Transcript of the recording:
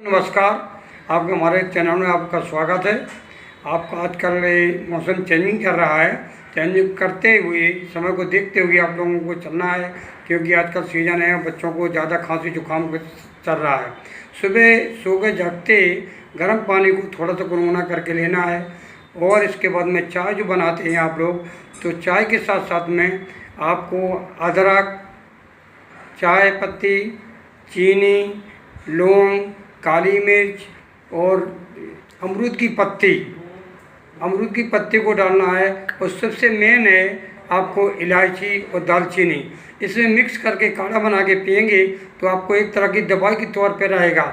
नमस्कार। आपके हमारे चैनल में आपका स्वागत है। आपका आजकल ये मौसम चेंजिंग कर रहा है। चेंजिंग करते हुए समय को देखते हुए आप लोगों को चलना है, क्योंकि आजकल सीज़न है, बच्चों को ज़्यादा खांसी जुकाम चल रहा है। सुबह सो के जागते गर्म पानी को थोड़ा सा गुनगुना करके लेना है, और इसके बाद में चाय जो बनाते हैं आप लोग, तो चाय के साथ साथ में आपको अदरक, चाय पत्ती, चीनी, लौंग, काली मिर्च और अमरूद की पत्ती को डालना है। और सबसे मेन है आपको इलायची और दालचीनी, इसमें मिक्स करके काढ़ा बना के पिएंगे तो आपको एक तरह की दवाई के तौर पे रहेगा।